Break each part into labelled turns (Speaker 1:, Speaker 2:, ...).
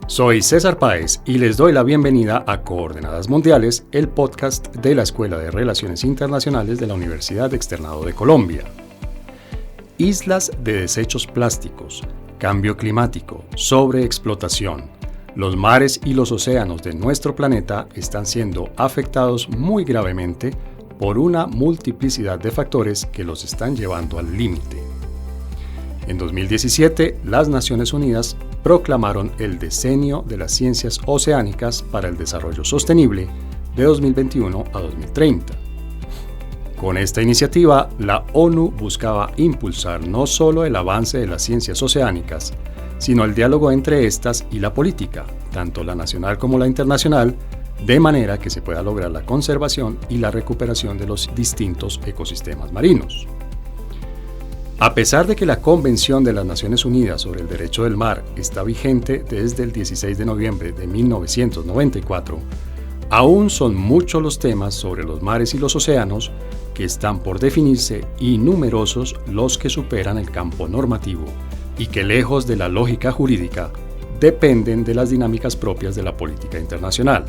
Speaker 1: Soy César Páez y les doy la bienvenida a Coordenadas Mundiales, el podcast de la Escuela de Relaciones Internacionales de la Universidad Externado de Colombia. Islas de desechos plásticos, cambio climático, sobreexplotación. Los mares y los océanos de nuestro planeta están siendo afectados muy gravemente por una multiplicidad de factores que los están llevando al límite. En 2017, las Naciones Unidas proclamaron el Decenio de las Ciencias Oceánicas para el Desarrollo Sostenible de 2021 a 2030. Con esta iniciativa, la ONU buscaba impulsar no solo el avance de las ciencias oceánicas, sino el diálogo entre estas y la política, tanto la nacional como la internacional, de manera que se pueda lograr la conservación y la recuperación de los distintos ecosistemas marinos. A pesar de que la Convención de las Naciones Unidas sobre el Derecho del Mar está vigente desde el 16 de noviembre de 1994, aún son muchos los temas sobre los mares y los océanos que están por definirse y numerosos los que superan el campo normativo y que, lejos de la lógica jurídica, dependen de las dinámicas propias de la política internacional.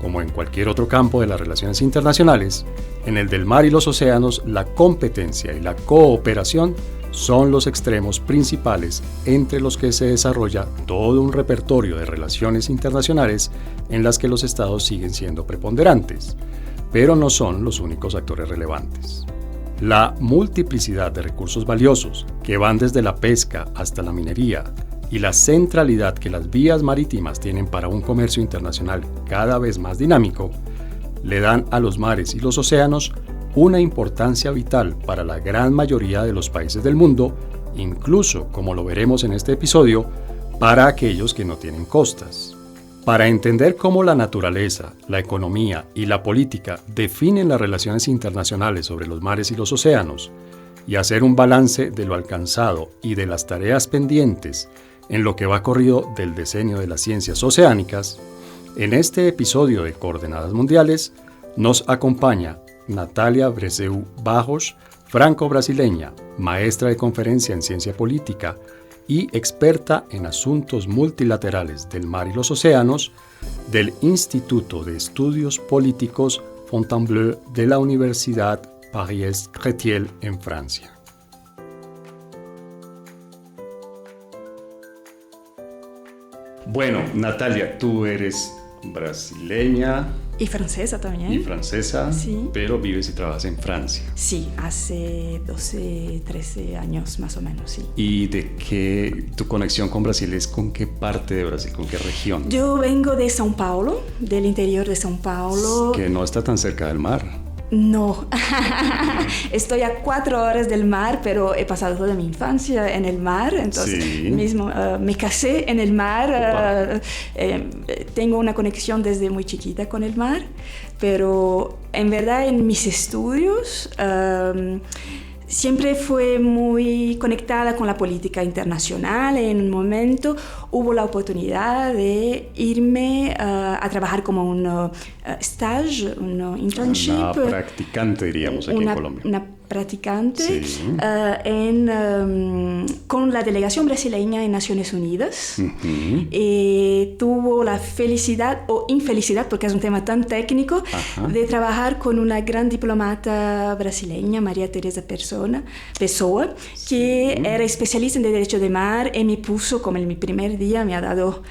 Speaker 1: Como en cualquier otro campo de las relaciones internacionales, en el del mar y los océanos, la competencia y la cooperación son los extremos principales entre los que se desarrolla todo un repertorio de relaciones internacionales en las que los estados siguen siendo preponderantes, pero no son los únicos actores relevantes. La multiplicidad de recursos valiosos, que van desde la pesca hasta la minería, y la centralidad que las vías marítimas tienen para un comercio internacional cada vez más dinámico, le dan a los mares y los océanos una importancia vital para la gran mayoría de los países del mundo, incluso, como lo veremos en este episodio, para aquellos que no tienen costas. Para entender cómo la naturaleza, la economía y la política definen las relaciones internacionales sobre los mares y los océanos, y hacer un balance de lo alcanzado y de las tareas pendientes en lo que va corrido del Decenio de las Ciencias Oceánicas, en este episodio de Coordenadas Mundiales nos acompaña Natalia Breseu Barros, franco-brasileña, maestra de conferencia en ciencia política y experta en asuntos multilaterales del mar y los océanos del Instituto de Estudios Políticos Fontainebleau de la Universidad Paris-Créteil en Francia. Bueno, Natalia, tú eres brasileña.
Speaker 2: Y francesa también.
Speaker 1: Sí. Pero vives y trabajas en Francia.
Speaker 2: Sí, hace 12, 13 años más o menos, sí.
Speaker 1: ¿Y de qué tu conexión con Brasil es? ¿Con qué parte de Brasil? ¿Con qué región?
Speaker 2: Yo vengo de São Paulo, del interior de São Paulo.
Speaker 1: Que no está tan cerca del mar.
Speaker 2: No, estoy a 4 horas del mar, pero he pasado toda mi infancia en el mar, entonces
Speaker 1: sí.
Speaker 2: Mismo me casé en el mar, tengo una conexión desde muy chiquita con el mar, pero en verdad en mis estudios siempre fue muy conectada con la política internacional. En un momento hubo la oportunidad de irme a trabajar como un stage, un internship.
Speaker 1: Una practicante, diríamos, aquí en Colombia.
Speaker 2: Una practicante
Speaker 1: sí.
Speaker 2: Con la delegación brasileña en Naciones Unidas.
Speaker 1: Uh-huh.
Speaker 2: Tuvo la felicidad o infelicidad, porque es un tema tan técnico, uh-huh, de trabajar con una gran diplomata brasileña, María Teresa Pessoa, que era especialista en Derecho de Mar y me puso, como en mi primer día, me ha dado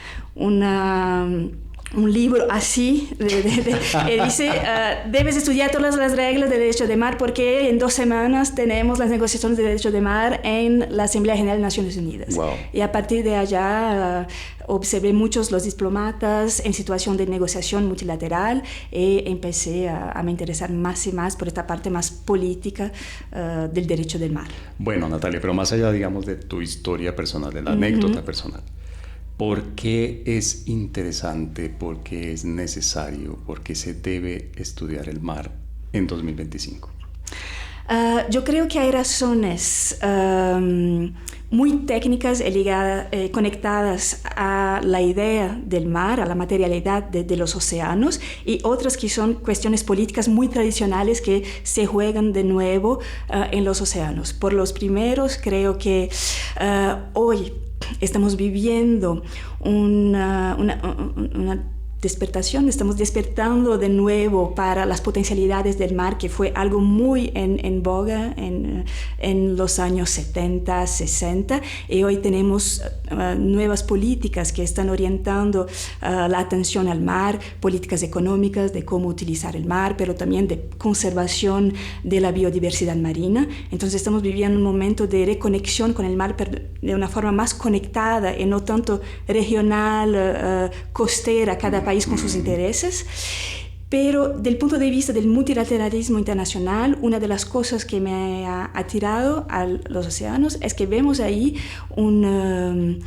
Speaker 2: un libro así, y dice, debes estudiar todas las reglas de Derecho de Mar porque en 2 semanas tenemos las negociaciones de Derecho de Mar en la Asamblea General de Naciones Unidas.
Speaker 1: Wow.
Speaker 2: Y a partir de allá observé muchos los diplomatas en situación de negociación multilateral y empecé a me interesar más y más por esta parte más política del Derecho del Mar.
Speaker 1: Bueno, Natalia, pero más allá, digamos, de tu historia personal, de la anécdota personal, ¿por qué es interesante, por qué es necesario, por qué se debe estudiar el mar en 2025?
Speaker 2: Yo creo que hay razones muy técnicas y conectadas a la idea del mar, a la materialidad de los océanos, y otras que son cuestiones políticas muy tradicionales que se juegan de nuevo en los océanos. Por los primeros, creo que hoy estamos viviendo una despertación, estamos despertando de nuevo para las potencialidades del mar, que fue algo muy en boga en los años 70, 60, y hoy tenemos nuevas políticas que están orientando la atención al mar, políticas económicas de cómo utilizar el mar, pero también de conservación de la biodiversidad marina. Entonces estamos viviendo un momento de reconexión con el mar, pero de una forma más conectada y no tanto regional, costera, cada país con sus intereses. Pero del punto de vista del multilateralismo internacional, una de las cosas que me ha atirado a los océanos es que vemos ahí una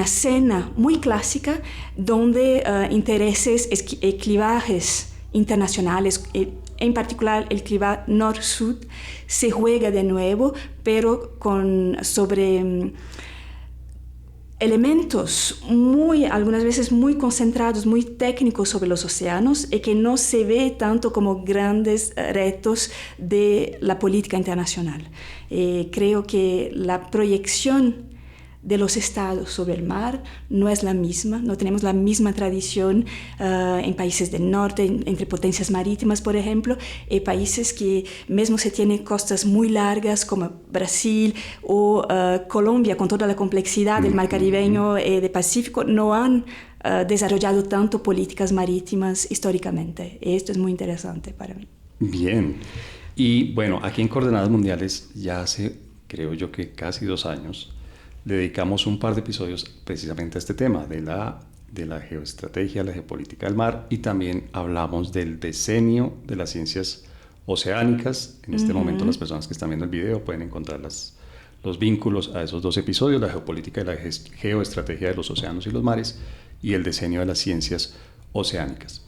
Speaker 2: escena muy clásica donde intereses y clivajes internacionales, en particular el clivaje nor-sud, se juega de nuevo, pero sobre elementos algunas veces muy concentrados, muy técnicos sobre los océanos, y que no se ve tanto como grandes retos de la política internacional. Creo que la proyección de los estados sobre el mar no es la misma, no tenemos la misma tradición en países del norte, entre potencias marítimas, por ejemplo, y países que mismo se tienen costas muy largas como Brasil o Colombia, con toda la complejidad del mar caribeño y del Pacífico, no han desarrollado tanto políticas marítimas históricamente. Y esto es muy interesante para mí.
Speaker 1: Bien. Y bueno, aquí en Coordenadas Mundiales ya hace, creo yo que casi 2 años, le dedicamos un par de episodios precisamente a este tema de la geoestrategia, la geopolítica del mar, y también hablamos del decenio de las ciencias oceánicas. En este momento las personas que están viendo el video pueden encontrar los vínculos a esos 2 episodios, la geopolítica y la geoestrategia de los océanos y los mares, y el decenio de las ciencias oceánicas.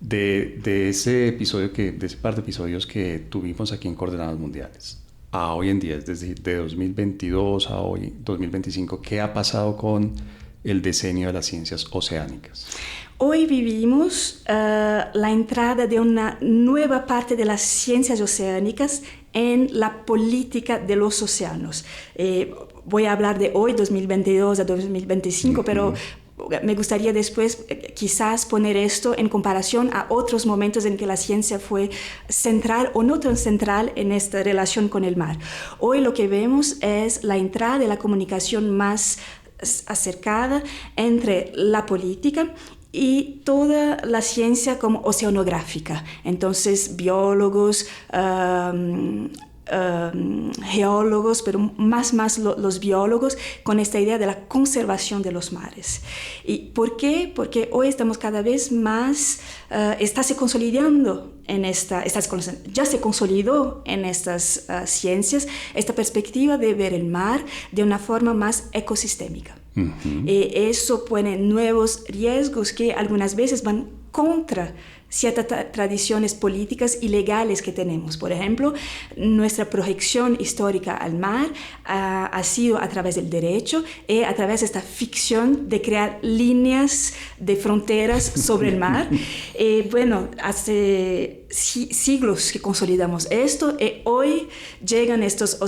Speaker 1: De ese par de episodios que tuvimos aquí en Coordenadas Mundiales, a hoy en día, es decir, de 2022 a hoy, 2025, ¿qué ha pasado con el decenio de las ciencias oceánicas?
Speaker 2: Hoy vivimos la entrada de una nueva parte de las ciencias oceánicas en la política de los océanos. Voy a hablar de hoy, 2022 a 2025, pero me gustaría después quizás poner esto en comparación a otros momentos en que la ciencia fue central o no tan central en esta relación con el mar. Hoy lo que vemos es la entrada de la comunicación más acercada entre la política y toda la ciencia como oceanográfica. Entonces, biólogos, geólogos, pero más los biólogos, con esta idea de la conservación de los mares. ¿Y por qué? Porque hoy estamos cada vez más, está se consolidando ya se consolidó en estas ciencias esta perspectiva de ver el mar de una forma más ecosistémica. Eso pone nuevos riesgos que algunas veces van contra ciertas tradiciones políticas y legales que tenemos. Por ejemplo, nuestra proyección histórica al mar ha sido a través del derecho y a través de esta ficción de crear líneas de fronteras sobre el mar. Bueno, hace siglos que consolidamos esto y hoy llegan estos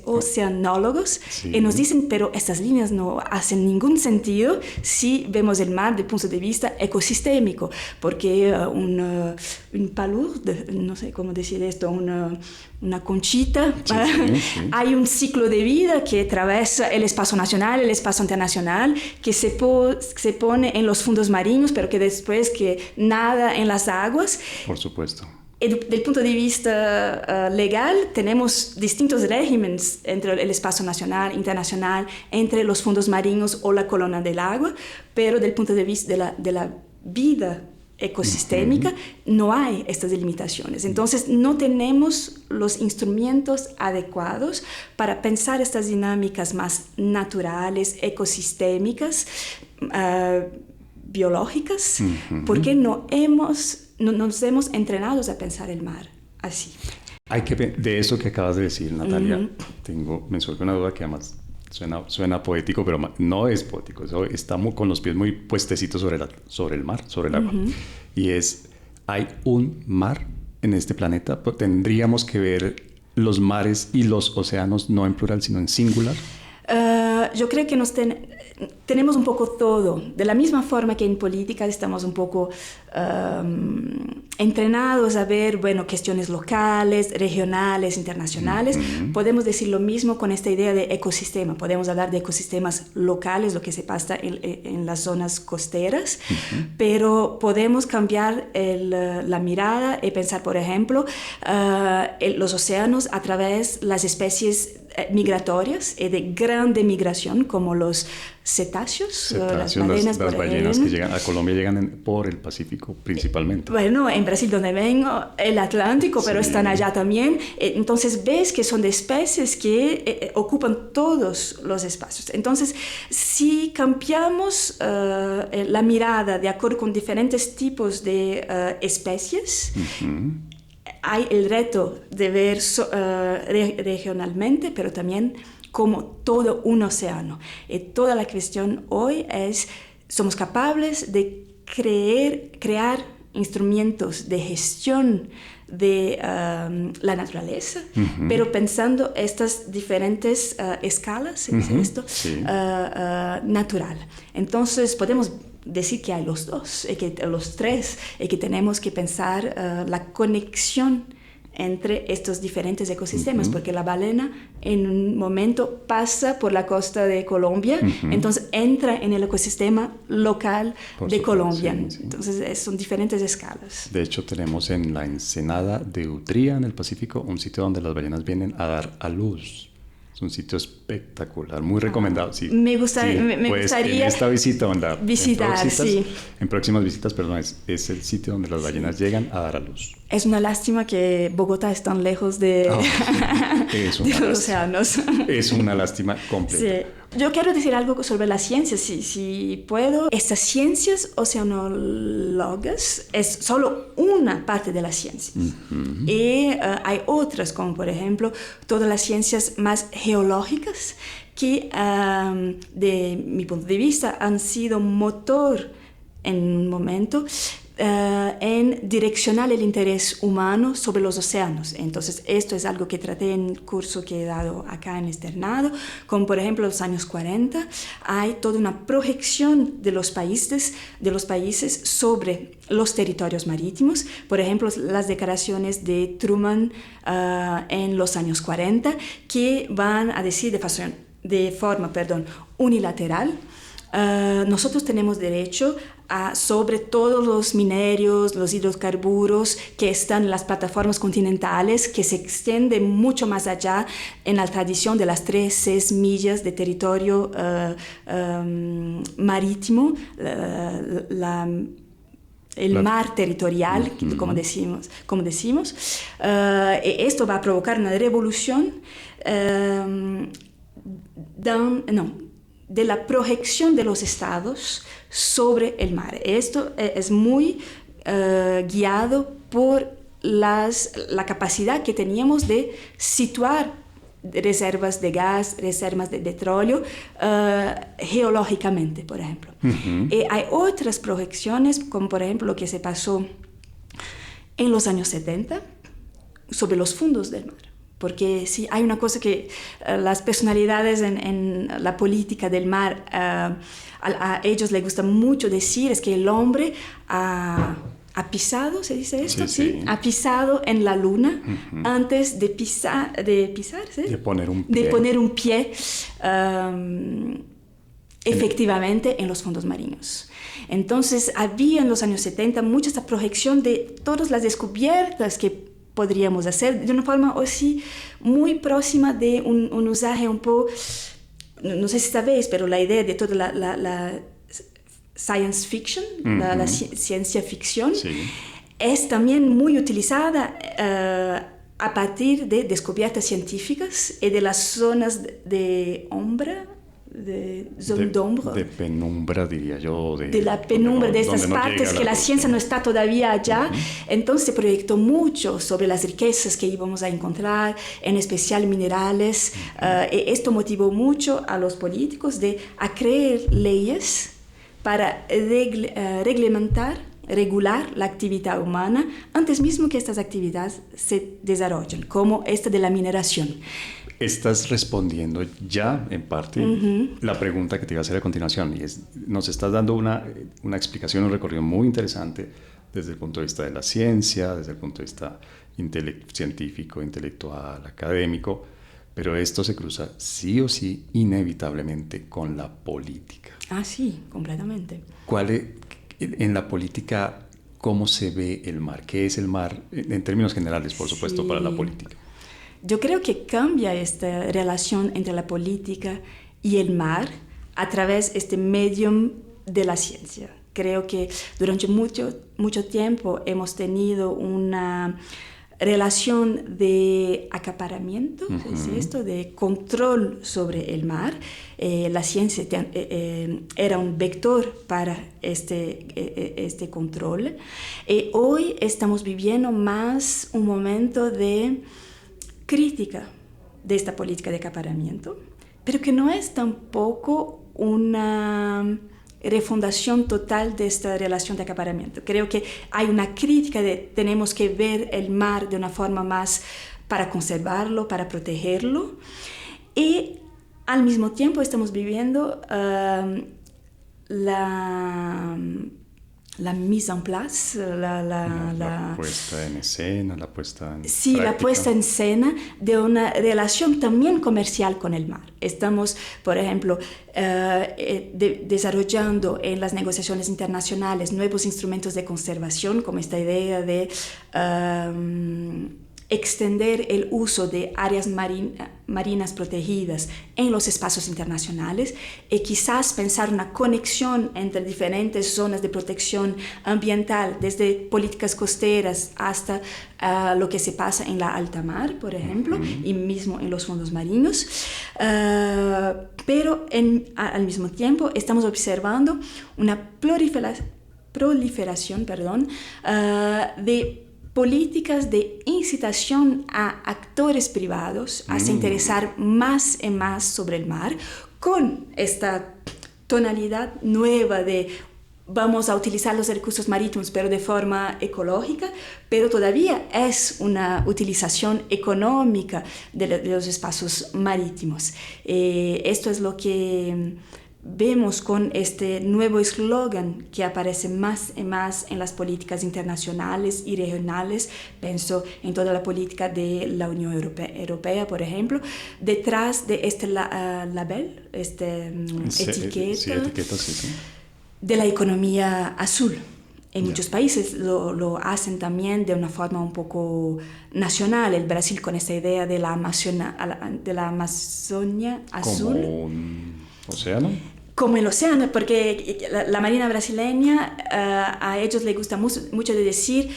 Speaker 2: oceanólogos y nos dicen, pero estas líneas no hacen ningún sentido si vemos el mar desde el punto de vista ecosistémico, porque un palud, no sé cómo decir esto, una conchita, hay un ciclo de vida que atraviesa el espacio nacional, el espacio internacional, que se pone en los fondos marinos, pero que después que nada en las aguas.
Speaker 1: Por supuesto.
Speaker 2: Del punto de vista legal, tenemos distintos regímenes entre el espacio nacional, internacional, entre los fondos marinos o la columna del agua, pero del punto de vista de la vida ecosistémica no hay estas limitaciones. Entonces no tenemos los instrumentos adecuados para pensar estas dinámicas más naturales, ecosistémicas, biológicas, porque no nos hemos entrenado a pensar el mar así.
Speaker 1: De eso que acabas de decir, Natalia, me surge una duda que además suena poético, pero no es poético. Estamos con los pies muy puestecitos sobre el mar, sobre el agua. Y ¿hay un mar en este planeta? Tendríamos que ver los mares y los océanos no en plural, sino en singular.
Speaker 2: Yo creo que tenemos un poco todo. De la misma forma que en política estamos un poco entrenados a ver, cuestiones locales, regionales, internacionales. Podemos decir lo mismo con esta idea de ecosistema. Podemos hablar de ecosistemas locales, lo que se pasa en las zonas costeras, pero podemos cambiar la mirada y pensar, por ejemplo, los océanos a través de las especies migratorias y de grande migración, como los cetáceos, las ballenas.
Speaker 1: Las ballenas que llegan a Colombia llegan por el Pacífico principalmente.
Speaker 2: Bueno, en Brasil donde vengo, el Atlántico, pero están allá también. Entonces ves que son de especies que ocupan todos los espacios. Entonces, si cambiamos la mirada de acuerdo con diferentes tipos de especies, hay el reto de ver regionalmente, pero también como todo un océano. Y toda la cuestión hoy es, somos capaces de crear instrumentos de gestión de la naturaleza, pero pensando estas diferentes escalas, ¿se dice esto? Sí. Natural. Entonces podemos decir que hay los dos, los tres, y que tenemos que pensar la conexión entre estos diferentes ecosistemas, porque la balena en un momento pasa por la costa de Colombia, entonces entra en el ecosistema local de Colombia. Sí. Entonces son diferentes escalas.
Speaker 1: De hecho, tenemos en la ensenada de Utría, en el Pacífico, un sitio donde las ballenas vienen a dar a luz. Es un sitio espectacular, muy recomendado. Sí,
Speaker 2: me gustaría
Speaker 1: en esta visita, en próximas visitas, es el sitio donde las ballenas llegan a dar a luz.
Speaker 2: Es una lástima que Bogotá es tan lejos de los océanos.
Speaker 1: Es una lástima completa.
Speaker 2: Sí. Yo quiero decir algo sobre las ciencias, si puedo. Estas ciencias oceanológicas es solo una parte de las ciencias. Y hay otras, como por ejemplo, todas las ciencias más geológicas, que de mi punto de vista han sido motor en un momento en direccionar el interés humano sobre los océanos. Entonces, esto es algo que traté en el curso que he dado acá en Externado, como por ejemplo los años 40, hay toda una proyección de los países sobre los territorios marítimos. Por ejemplo, las declaraciones de Truman en los años 40, que van a decir de forma unilateral, nosotros tenemos derecho sobre todos los minerios, los hidrocarburos que están en las plataformas continentales, que se extienden mucho más allá en la tradición de las 3-6 millas de territorio marítimo, el mar territorial, como decimos. Esto va a provocar una revolución de la proyección de los estados sobre el mar. Esto es muy guiado por la capacidad que teníamos de situar reservas de gas, reservas de petróleo, geológicamente, por ejemplo. Hay otras proyecciones, como por ejemplo lo que se pasó en los años 70 sobre los fondos del mar. Porque sí, hay una cosa que las personalidades en la política del mar, a ellos les gusta mucho decir, es que el hombre ha pisado, ¿se dice esto? Sí. Ha pisado en la luna antes de pisar, ¿sí?
Speaker 1: De poner un
Speaker 2: pie efectivamente en los fondos marinos. Entonces había en los años 70 mucha esta proyección de todas las descubiertas que podríamos hacer de una forma así muy próxima de un usaje un poco, no sé si sabéis, pero la idea de toda la science fiction, la ciencia ficción, es también muy utilizada a partir de descubiertas científicas y de las zonas de
Speaker 1: penumbra, diría yo.
Speaker 2: De la penumbra, de estas partes que la ciencia no está todavía allá. Entonces se proyectó mucho sobre las riquezas que íbamos a encontrar, en especial minerales. Esto motivó mucho a los políticos a crear leyes para reglamentar regular la actividad humana antes mismo que estas actividades se desarrollen, como esta de la mineración.
Speaker 1: Estás respondiendo ya, en parte, la pregunta que te iba a hacer a continuación, y nos estás dando una explicación, un recorrido muy interesante desde el punto de vista de la ciencia, desde el punto de vista científico, intelectual, académico, pero esto se cruza sí o sí inevitablemente con la política.
Speaker 2: Ah, sí, completamente.
Speaker 1: En la política, ¿cómo se ve el mar? ¿Qué es el mar? En términos generales, por supuesto,
Speaker 2: Sí.
Speaker 1: para la política.
Speaker 2: Yo creo que cambia esta relación entre la política y el mar a través de este medium de la ciencia. Creo que durante mucho tiempo hemos tenido una relación de acaparamiento, ¿es esto? De control sobre el mar. La ciencia era un vector para este control. Hoy estamos viviendo más un momento de crítica de esta política de acaparamiento, pero que no es tampoco una refundación total de esta relación de acaparamiento. Creo que hay una crítica de tenemos que ver el mar de una forma más para conservarlo, para protegerlo, y al mismo tiempo estamos viviendo la mise en place,
Speaker 1: la puesta en escena, la puesta en
Speaker 2: sí,
Speaker 1: práctica.
Speaker 2: la puesta en escena de una relación también comercial con el mar. Estamos, por ejemplo, desarrollando en las negociaciones internacionales nuevos instrumentos de conservación, como esta idea de extender el uso de áreas marinas protegidas en los espacios internacionales y quizás pensar una conexión entre diferentes zonas de protección ambiental, desde políticas costeras hasta lo que se pasa en la alta mar, por ejemplo, y mismo en los fondos marinos. Pero al mismo tiempo estamos observando una proliferación de políticas de incitación a actores privados a se interesar más y más sobre el mar, con esta tonalidad nueva de vamos a utilizar los recursos marítimos pero de forma ecológica, pero todavía es una utilización económica de los espacios marítimos. Esto es lo que vemos con este nuevo eslogan que aparece más y más en las políticas internacionales y regionales. Pienso en toda la política de la Unión Europea, por ejemplo, detrás de este label, etiqueta,
Speaker 1: sí.
Speaker 2: De la economía azul. En muchos países lo hacen también de una forma un poco nacional. El Brasil con esta idea de la Amazonia azul.
Speaker 1: ¿Como un océano?
Speaker 2: Como el océano, porque la marina brasileña, a ellos les gusta mucho de decir,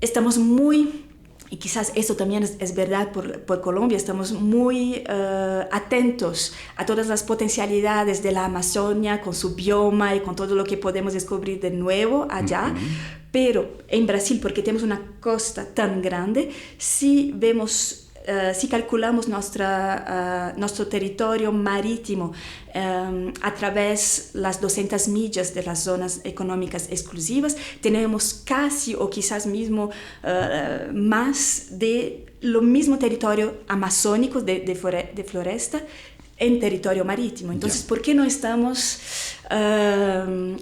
Speaker 2: estamos muy, y quizás esto también es verdad por Colombia, estamos muy atentos a todas las potencialidades de la Amazonia, con su bioma y con todo lo que podemos descubrir de nuevo allá. Pero en Brasil, porque tenemos una costa tan grande, si vemos... si calculamos nuestro territorio marítimo a través de las 200 millas de las zonas económicas exclusivas, tenemos casi o quizás mismo más de lo mismo territorio amazónico de floresta en territorio marítimo. Entonces, ¿por qué no estamos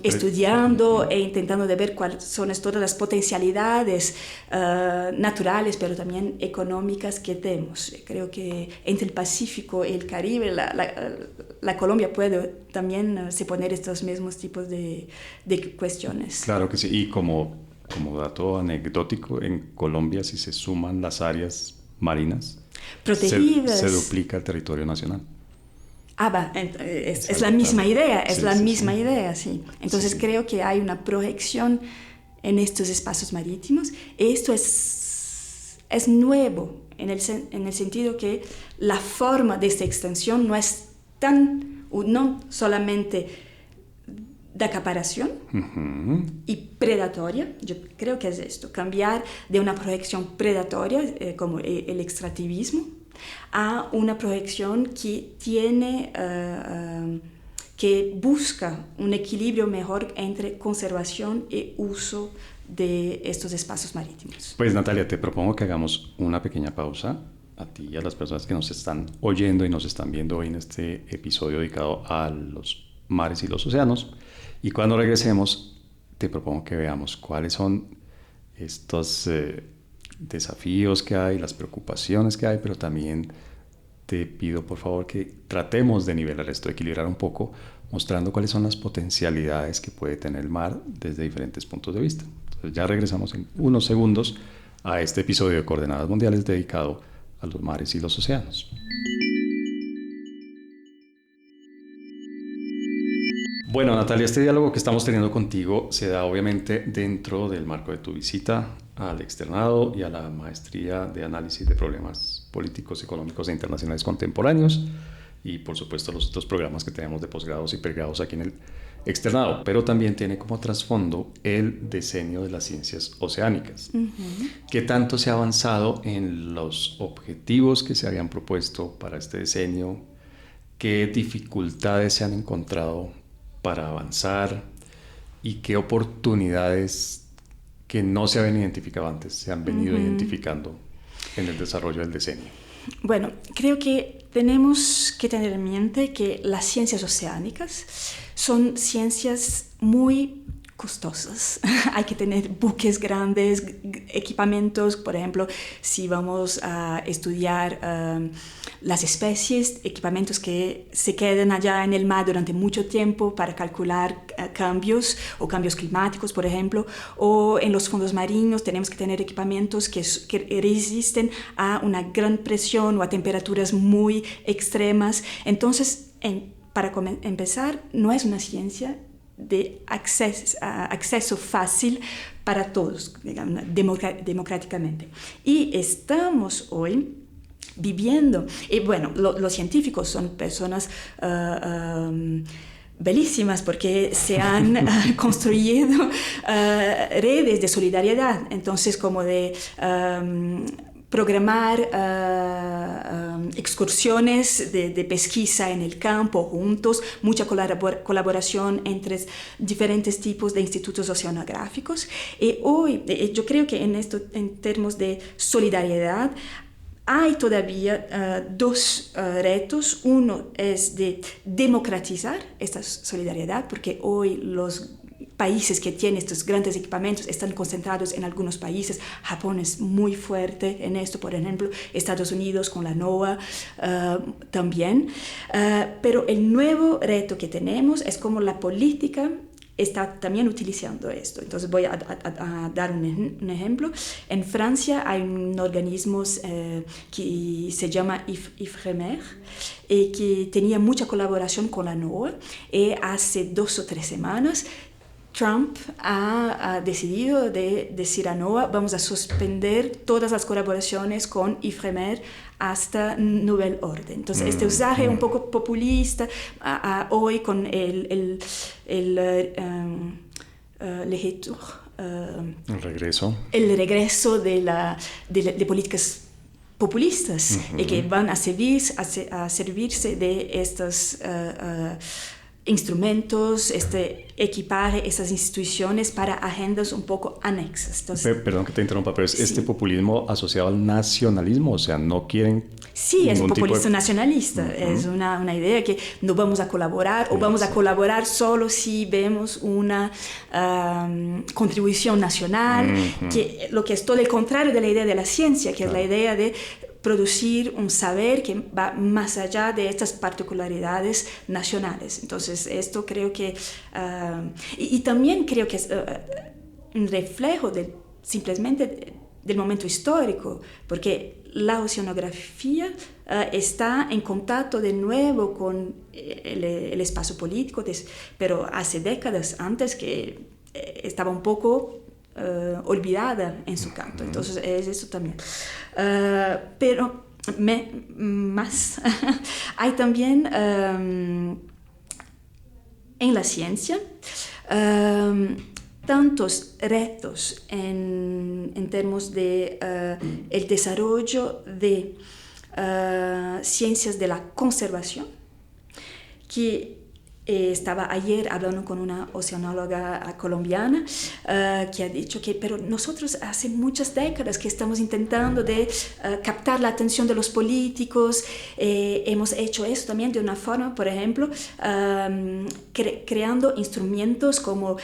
Speaker 2: estudiando e intentando de ver cuáles son todas las potencialidades naturales, pero también económicas que tenemos? Creo que entre el Pacífico y el Caribe, la Colombia puede también se poner estos mismos tipos de cuestiones.
Speaker 1: Claro que sí, y como dato anecdótico, en Colombia, si se suman las áreas marinas
Speaker 2: protegidas,
Speaker 1: se duplica el territorio nacional.
Speaker 2: Es la misma idea, idea, sí. Entonces creo que hay una proyección en estos espacios marítimos. Esto es nuevo en el sentido que la forma de esta extensión no es no solamente de acaparación y predatoria. Yo creo que es esto, cambiar de una proyección predatoria como el extractivismo a una proyección que que busca un equilibrio mejor entre conservación y uso de estos espacios marítimos.
Speaker 1: Pues Natalia, te propongo que hagamos una pequeña pausa a ti y a las personas que nos están oyendo y nos están viendo hoy en este episodio dedicado a los mares y los océanos. Y cuando regresemos, te propongo que veamos cuáles son estos desafíos que hay, las preocupaciones que hay, pero también te pido por favor que tratemos de nivelar esto, de equilibrar un poco, mostrando cuáles son las potencialidades que puede tener el mar desde diferentes puntos de vista. Entonces ya regresamos en unos segundos a este episodio de Coordenadas Mundiales dedicado a los mares y los océanos. Bueno, Natalia, este diálogo que estamos teniendo contigo se da obviamente dentro del marco de tu visita al externado y a la maestría de análisis de problemas políticos, económicos e internacionales contemporáneos y por supuesto los otros programas que tenemos de posgrados y pregrados aquí en el externado, pero también tiene como trasfondo el diseño de las ciencias oceánicas. ¿Qué tanto se ha avanzado en los objetivos que se habían propuesto para este diseño? ¿Qué dificultades se han encontrado para avanzar y qué oportunidades que no se habían identificado antes se han venido identificando en el desarrollo del diseño?
Speaker 2: Bueno, creo que tenemos que tener en mente que las ciencias oceánicas son ciencias muy costosas. Hay que tener buques grandes, equipamientos, por ejemplo, si vamos a estudiar las especies, equipamientos que se quedan allá en el mar durante mucho tiempo para calcular cambios o cambios climáticos, por ejemplo, o en los fondos marinos tenemos que tener equipamientos que resisten a una gran presión o a temperaturas muy extremas. Entonces, para empezar, no es una ciencia de acceso fácil para todos, digamos, democráticamente. Y estamos hoy viviendo, y bueno, los científicos son personas bellísimas porque se han construido redes de solidaridad, entonces como de programar excursiones de pesquisa en el campo juntos, mucha colaboración entre diferentes tipos de institutos oceanográficos. Y hoy yo creo que en términos de solidaridad hay todavía dos retos. Uno es de democratizar esta solidaridad, porque hoy los países que tienen estos grandes equipamientos están concentrados en algunos países. Japón es muy fuerte en esto, por ejemplo, Estados Unidos con la NOAA también. Pero el nuevo reto que tenemos es cómo la política está también utilizando esto. Entonces voy a dar un ejemplo. En Francia hay un organismo que se llama IFREMER y que tenía mucha colaboración con la NOAA, y hace 2 o 3 semanas Trump ha decidido de decir a NOAA: vamos a suspender todas las colaboraciones con IFREMER hasta nuevo orden. Entonces, este usaje un poco populista hoy con el regreso de políticas populistas y que van a servirse de estos instrumentos, equipaje esas instituciones para agendas un poco anexas. Entonces,
Speaker 1: perdón que te interrumpa, pero es este populismo asociado al nacionalismo, o sea, no quieren...
Speaker 2: Sí, es populismo nacionalista, es una idea que no vamos a colaborar o vamos a colaborar solo si vemos una contribución nacional, que lo que es todo el contrario de la idea de la ciencia, que es la idea de producir un saber que va más allá de estas particularidades nacionales. Entonces, esto creo que... y también creo que es un reflejo simplemente del momento histórico, porque la oceanografía está en contacto de nuevo con el espacio político, pero hace décadas antes que estaba un poco olvidada en su campo. Entonces es eso también. Pero más hay también en la ciencia tantos retos en términos de el desarrollo de ciencias de la conservación, que Estaba ayer hablando con una oceanóloga colombiana que ha dicho que pero nosotros hace muchas décadas que estamos intentando de captar la atención de los políticos. Hemos hecho eso también de una forma, por ejemplo, creando instrumentos como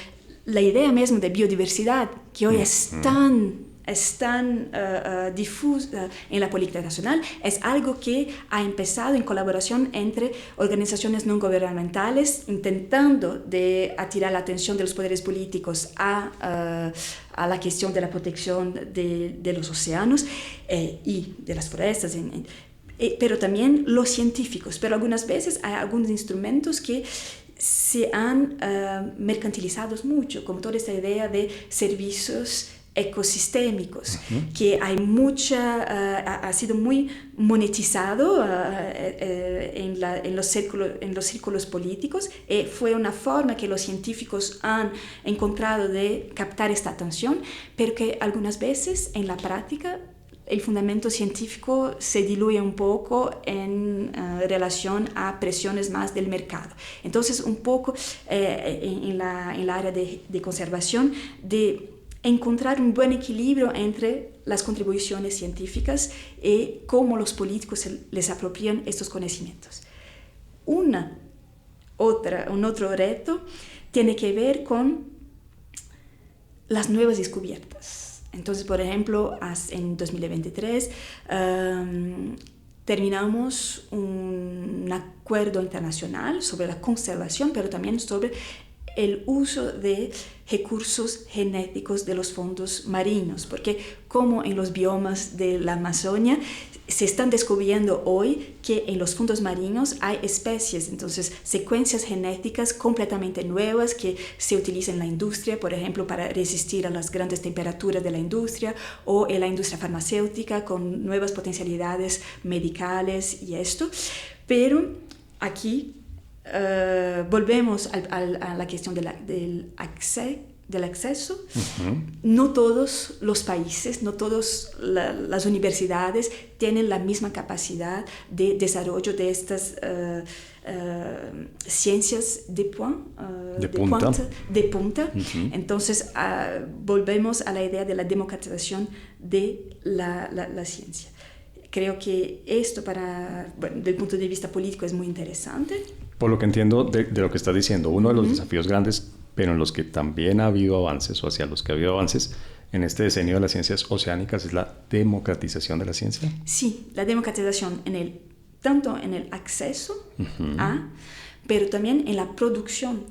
Speaker 2: la idea misma de biodiversidad, que hoy es tan difusa en la política nacional. Es algo que ha empezado en colaboración entre organizaciones no gubernamentales, intentando de atirar la atención de los poderes políticos a la cuestión de la protección de los océanos y de las forestas, pero también los científicos. Pero algunas veces hay algunos instrumentos que se han mercantilizado mucho, como toda esta idea de servicios ecosistémicos, que hay ha sido muy monetizado en los círculos políticos. Fue una forma que los científicos han encontrado de captar esta atención, pero que algunas veces en la práctica el fundamento científico se diluye un poco en relación a presiones más del mercado. Entonces, un poco en la área de conservación, de encontrar un buen equilibrio entre las contribuciones científicas y cómo los políticos les apropian estos conocimientos. Un otro reto tiene que ver con las nuevas descubiertas. Entonces, por ejemplo, en 2023 terminamos un acuerdo internacional sobre la conservación, pero también sobre el uso de recursos genéticos de los fondos marinos, porque como en los biomas de la Amazonia, se están descubriendo hoy que en los fondos marinos hay especies, entonces secuencias genéticas completamente nuevas que se utilizan en la industria, por ejemplo, para resistir a las grandes temperaturas de la industria, o en la industria farmacéutica con nuevas potencialidades medicales y esto. Pero aquí volvemos a la cuestión del acceso. No todos los países, no todas las universidades tienen la misma capacidad de desarrollo de estas ciencias de punta. Entonces volvemos a la idea de la democratización de la ciencia. Creo que esto del punto de vista político es muy interesante.
Speaker 1: Por lo que entiendo de lo que estás diciendo, uno de los desafíos grandes, pero en los que también ha habido avances, o hacia los que ha habido avances en este diseño de las ciencias oceánicas, es la democratización de la ciencia.
Speaker 2: Sí, la democratización tanto en el acceso pero también en la producción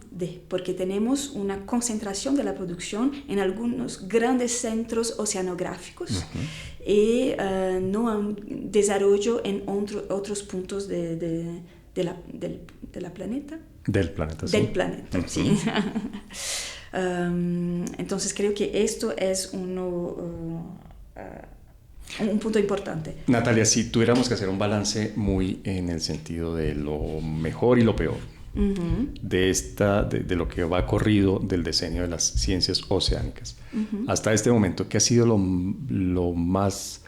Speaker 2: porque tenemos una concentración de la producción en algunos grandes centros oceanográficos y no un desarrollo en otros puntos del planeta.
Speaker 1: Del planeta, sí.
Speaker 2: Del planeta, sí. Entonces creo que esto es un punto importante.
Speaker 1: Natalia, si tuviéramos que hacer un balance muy en el sentido de lo mejor y lo peor de lo que va corrido del diseño de las ciencias oceánicas, hasta este momento, ¿qué ha sido lo más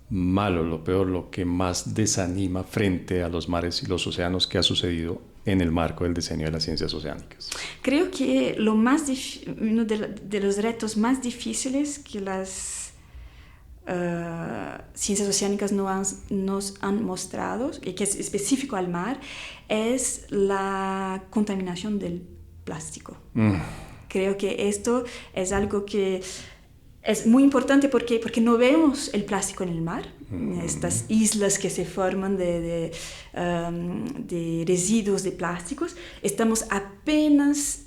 Speaker 1: malo, lo peor, lo que más desanima frente a los mares y los océanos que ha sucedido en el marco del diseño de las ciencias oceánicas?
Speaker 2: Creo que uno de los retos más difíciles que las ciencias oceánicas nos han mostrado, y que es específico al mar, es la contaminación del plástico. Creo que esto es algo que es muy importante porque no vemos el plástico en el mar, estas islas que se forman de residuos de plásticos. Estamos apenas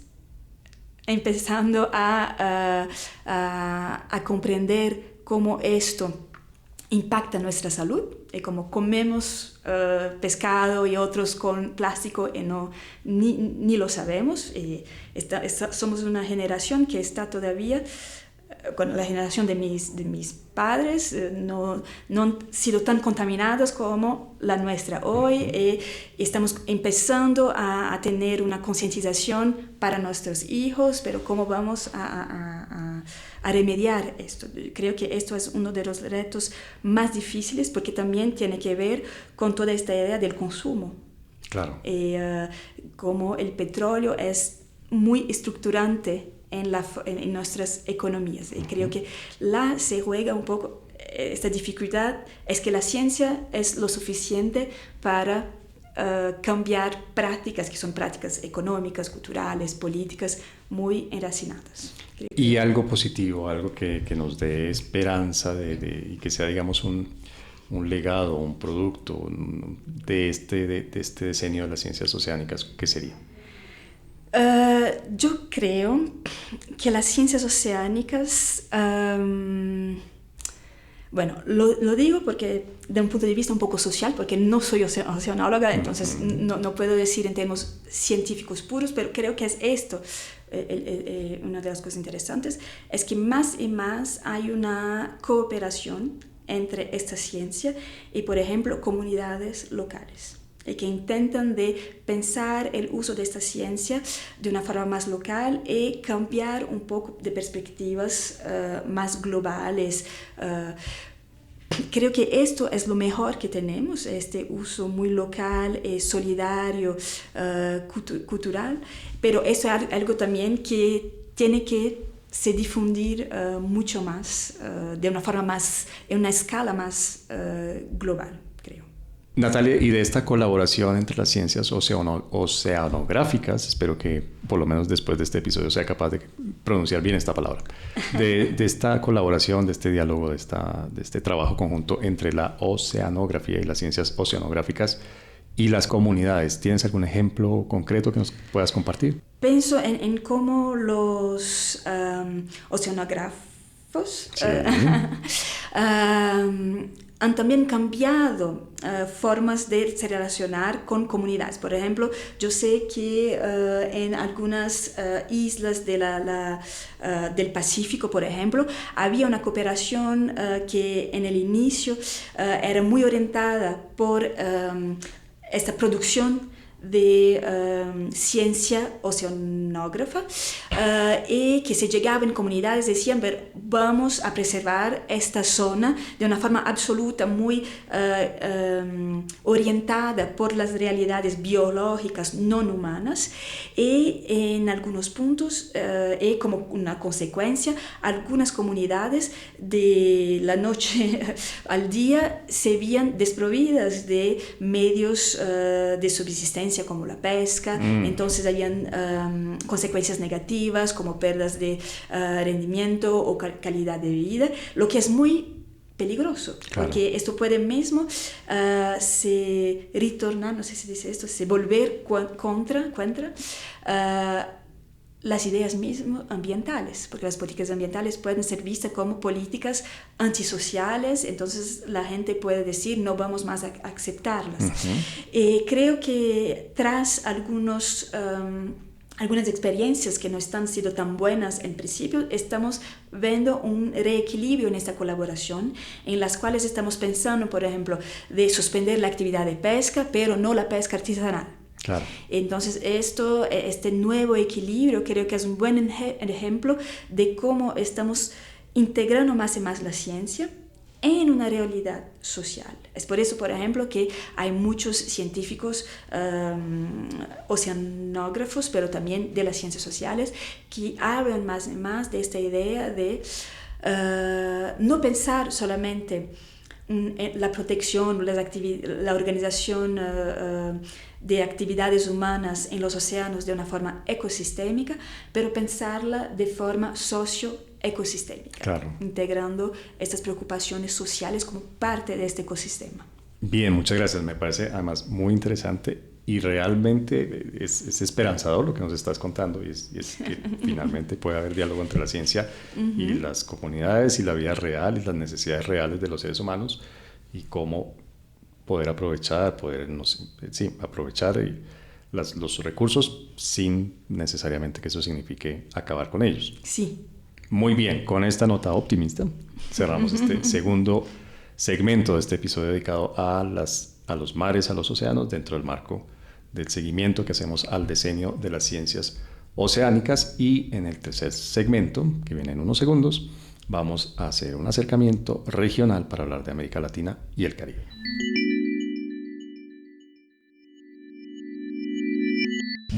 Speaker 2: empezando a comprender cómo esto impacta nuestra salud y cómo comemos pescado y otros con plástico y ni lo sabemos. Somos una generación que está todavía, con la generación de mis padres, no han sido tan contaminados como la nuestra hoy. Estamos empezando a tener una concientización para nuestros hijos, pero ¿cómo vamos a remediar esto? Creo que esto es uno de los retos más difíciles porque también tiene que ver con toda esta idea del consumo.
Speaker 1: Claro.
Speaker 2: Como el petróleo es muy estructurante en nuestras economías. Y creo que se juega un poco esta dificultad, es que la ciencia es lo suficiente para cambiar prácticas que son prácticas económicas, culturales, políticas, muy enracinadas.
Speaker 1: Y algo positivo, algo que nos dé esperanza y que sea, digamos, un legado, un producto de este diseño de las ciencias oceánicas, ¿qué sería?
Speaker 2: Yo creo que las ciencias oceánicas, bueno, lo digo porque de un punto de vista un poco social, porque no soy oceanóloga, entonces no puedo decir en términos científicos puros, pero creo que es esto. Una de las cosas interesantes es que más y más hay una cooperación entre esta ciencia y, por ejemplo, comunidades locales, y que intentan de pensar el uso de esta ciencia de una forma más local y cambiar un poco de perspectivas más globales. Creo que esto es lo mejor que tenemos, este uso muy local, solidario, cultural, pero eso es algo también que tiene que se difundir mucho más, de una forma más, en una escala más global, creo.
Speaker 1: Natalia, y de esta colaboración entre las ciencias oceanográficas, espero que por lo menos después de este episodio sea capaz de pronunciar bien esta palabra, de esta colaboración, de este diálogo, de este trabajo conjunto entre la oceanografía y las ciencias oceanográficas y las comunidades. ¿Tienes algún ejemplo concreto que nos puedas compartir?
Speaker 2: Pienso en cómo los oceanógrafos
Speaker 1: Sí.
Speaker 2: Han también cambiado formas de se relacionar con comunidades. Por ejemplo, yo sé que en algunas islas del Pacífico, por ejemplo, había una cooperación que en el inicio era muy orientada por esta producción de ciencia oceanógrafa y que se llegaba en comunidades, decían, vamos a preservar esta zona de una forma absoluta, muy orientada por las realidades biológicas no humanas, y en algunos puntos y como una consecuencia algunas comunidades de la noche al día se veían desprovidas de medios de subsistencia como la pesca, entonces habían consecuencias negativas como pérdidas de rendimiento o calidad de vida, lo que es muy peligroso, claro, porque esto puede mismo se retornar, no sé si dice esto, se volver contra las ideas mismas ambientales, porque las políticas ambientales pueden ser vistas como políticas antisociales, entonces la gente puede decir no vamos más a aceptarlas. Creo que tras algunas experiencias que no están siendo tan buenas en principio, estamos viendo un reequilibrio en esta colaboración, en las cuales estamos pensando, por ejemplo, de suspender la actividad de pesca, pero no la pesca artesanal.
Speaker 1: Claro.
Speaker 2: Entonces este nuevo equilibrio creo que es un buen ejemplo de cómo estamos integrando más y más la ciencia en una realidad social. Es por eso, por ejemplo, que hay muchos científicos oceanógrafos, pero también de las ciencias sociales, que hablan más y más de esta idea de no pensar solamente la protección, la organización de actividades humanas en los océanos de una forma ecosistémica, pero pensarla de forma socioecosistémica, claro, integrando estas preocupaciones sociales como parte de este ecosistema.
Speaker 1: Bien, muchas gracias. Me parece además muy interesante y realmente es esperanzador lo que nos estás contando, y es que finalmente puede haber diálogo entre la ciencia y las comunidades y la vida real y las necesidades reales de los seres humanos, y cómo poder aprovechar los recursos sin necesariamente que eso signifique acabar con ellos.
Speaker 2: Sí.
Speaker 1: Muy bien, con esta nota optimista cerramos este segundo segmento de este episodio dedicado a los mares, a los océanos, dentro del marco del seguimiento que hacemos al diseño de las ciencias oceánicas. Y en el tercer segmento, que viene en unos segundos, vamos a hacer un acercamiento regional para hablar de América Latina y el Caribe.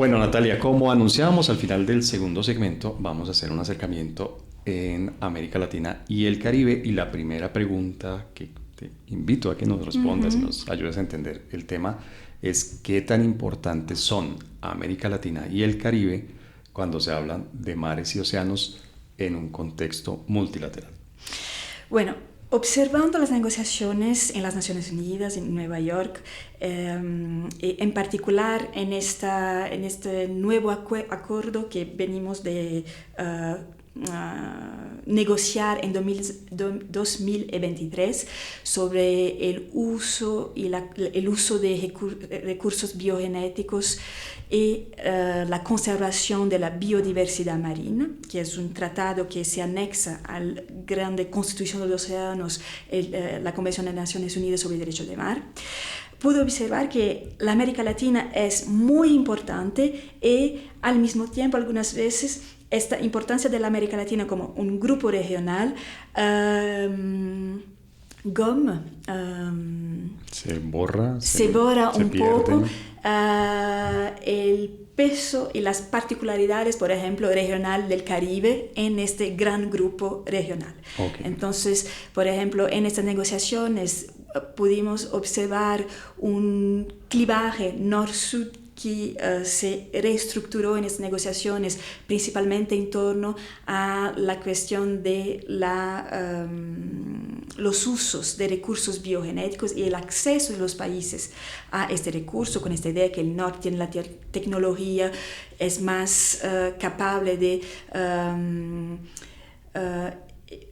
Speaker 1: Bueno, Natalia, como anunciábamos al final del segundo segmento, vamos a hacer un acercamiento en América Latina y el Caribe. Y la primera pregunta que te invito a que nos respondas y nos ayudes a entender el tema es qué tan importantes son América Latina y el Caribe cuando se hablan de mares y océanos en un contexto multilateral.
Speaker 2: Bueno, observando las negociaciones en las Naciones Unidas, en Nueva York, en particular en este nuevo acuerdo que venimos de negociar en 2023 sobre el uso de recursos biogenéticos y la conservación de la biodiversidad marina, que es un tratado que se anexa a la Grande Constitución de los Océanos, la Convención de Naciones Unidas sobre el Derecho de Mar. Pude observar que la América Latina es muy importante y al mismo tiempo algunas veces esta importancia de la América Latina como un grupo regional
Speaker 1: se borra
Speaker 2: un poco el peso y las particularidades, por ejemplo, regional del Caribe en este gran grupo regional.
Speaker 1: Okay.
Speaker 2: Entonces, por ejemplo, en estas negociaciones pudimos observar un clivaje norte-sur que se reestructuró en estas negociaciones, principalmente en torno a la cuestión de los usos de recursos biogenéticos y el acceso de los países a este recurso, con esta idea que el norte tiene la tecnología, es más capaz de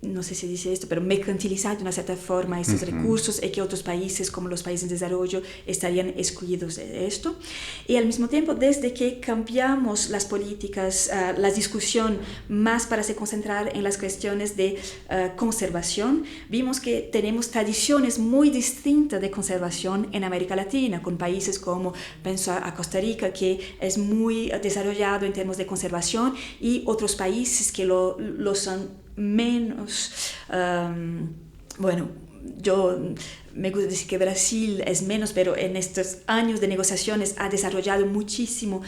Speaker 2: no sé si dice esto, pero mercantilizar de una cierta forma estos recursos y que otros países como los países en desarrollo estarían excluidos de esto. Y al mismo tiempo, desde que cambiamos las políticas, la discusión más para se concentrar en las cuestiones de conservación, vimos que tenemos tradiciones muy distintas de conservación en América Latina, con países como, pienso a Costa Rica, que es muy desarrollado en términos de conservación, y otros países que lo son menos. Bueno, yo me gusta decir que Brasil es menos, pero en estos años de negociaciones ha desarrollado muchísimo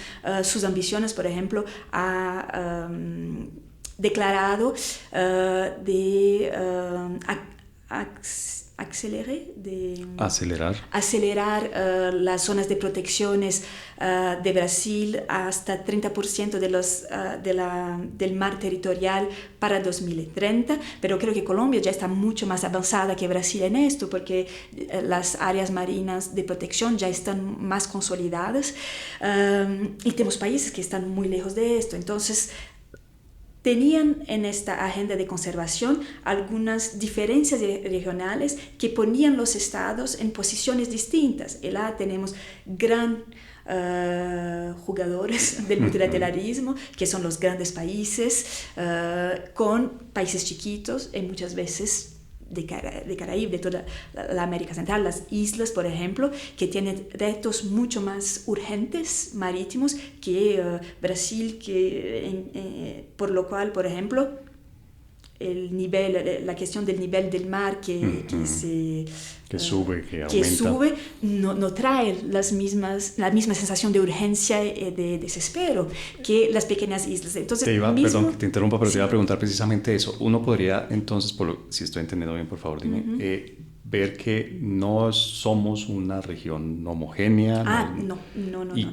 Speaker 2: sus ambiciones. Por ejemplo, ha declarado acelerar las zonas de protecciones de Brasil hasta 30% del mar territorial para 2030, pero creo que Colombia ya está mucho más avanzada que Brasil en esto, porque las áreas marinas de protección ya están más consolidadas, y tenemos países que están muy lejos de esto. Entonces, tenían en esta agenda de conservación algunas diferencias regionales que ponían los estados en posiciones distintas. Y là tenemos gran jugadores del multilateralismo, que son los grandes países, con países chiquitos y muchas veces de Caribe, de toda la América Central, las islas, por ejemplo, que tienen retos mucho más urgentes marítimos que Brasil, por lo cual, por ejemplo, la cuestión del nivel del mar que sube, no trae la misma sensación de urgencia y de desespero que las pequeñas islas. Entonces,
Speaker 1: perdón que te interrumpa, pero te iba a preguntar precisamente eso. Uno podría entonces, si estoy entendiendo bien, por favor, dime, ver que no somos una región homogénea,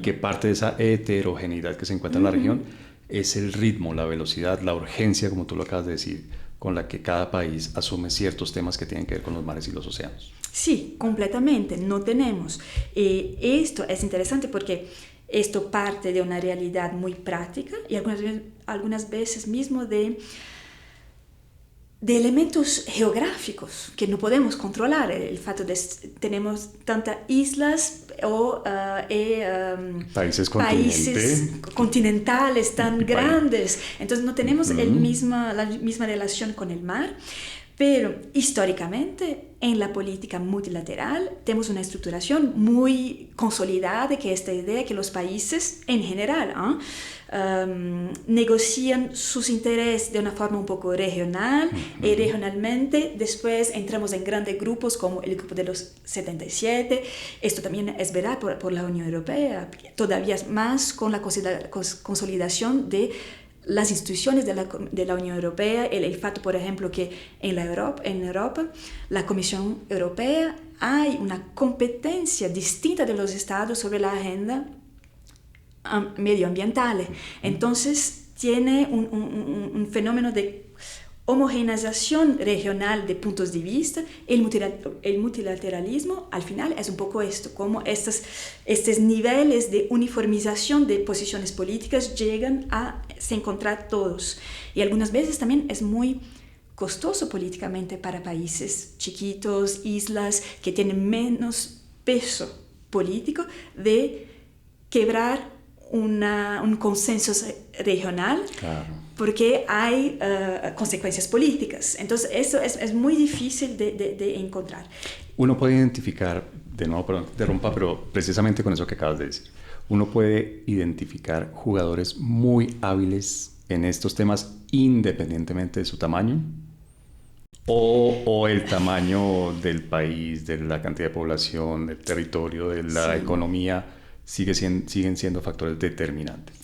Speaker 1: que parte de esa heterogeneidad que se encuentra en la región es el ritmo, la velocidad, la urgencia, como tú lo acabas de decir, con la que cada país asume ciertos temas que tienen que ver con los mares y los océanos.
Speaker 2: Sí, completamente, no tenemos. Esto es interesante porque esto parte de una realidad muy práctica y algunas veces mismo de elementos geográficos que no podemos controlar. El fato de que tenemos tantas islas o
Speaker 1: países
Speaker 2: continentales tan grandes, entonces no tenemos la misma relación con el mar, pero históricamente en la política multilateral tenemos una estructuración muy consolidada, que esta idea que los países en general negocian sus intereses de una forma un poco regional y regionalmente. Después entramos en grandes grupos como el grupo de los 77. Esto también es verdad por la Unión Europea, todavía más con la consolidación de las instituciones de la Unión Europea, el fato, por ejemplo, que en Europa, la Comisión Europea hay una competencia distinta de los estados sobre la agenda medioambiental. Entonces, tiene un fenómeno de homogeneización regional de puntos de vista. El multilateralismo al final es un poco esto, como estos niveles de uniformización de posiciones políticas llegan a se encontrar todos, y algunas veces también es muy costoso políticamente para países chiquitos, islas que tienen menos peso político, de quebrar un consenso regional. Claro. Porque hay consecuencias políticas. Entonces, eso es muy difícil de encontrar.
Speaker 1: Uno puede identificar, de nuevo, perdón, te interrumpa, pero precisamente con eso que acabas de decir, uno puede identificar jugadores muy hábiles en estos temas independientemente de su tamaño, o el tamaño del país, de la cantidad de población, del territorio, de la economía, siguen siendo factores determinantes.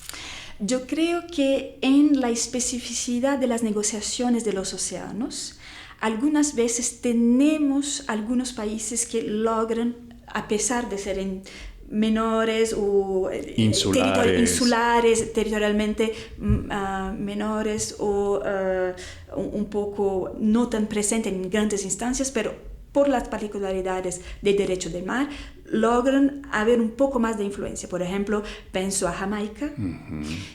Speaker 2: Yo creo que en la especificidad de las negociaciones de los océanos, algunas veces tenemos algunos países que logran, a pesar de ser menores o insulares, territorialmente menores o un poco no tan presentes en grandes instancias, pero por las particularidades del derecho del mar, logran haber un poco más de influencia. Por ejemplo, pienso a Jamaica,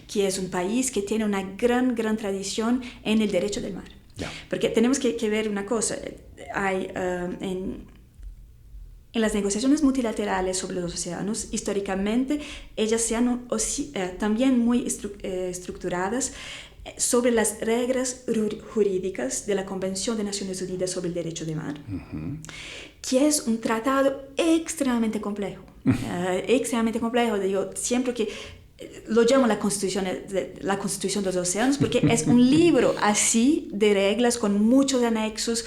Speaker 2: que es un país que tiene una gran tradición en el derecho del mar. Yeah. Porque tenemos que ver una cosa. Hay en las negociaciones multilaterales sobre los océanos, históricamente, ellas se han también muy estructuradas sobre las reglas jurídicas de la Convención de Naciones Unidas sobre el Derecho del Mar, que es un tratado extremadamente complejo. Extremadamente complejo. Digo siempre que lo llamo la Constitución de los Océanos, porque es un libro así de reglas con muchos anexos,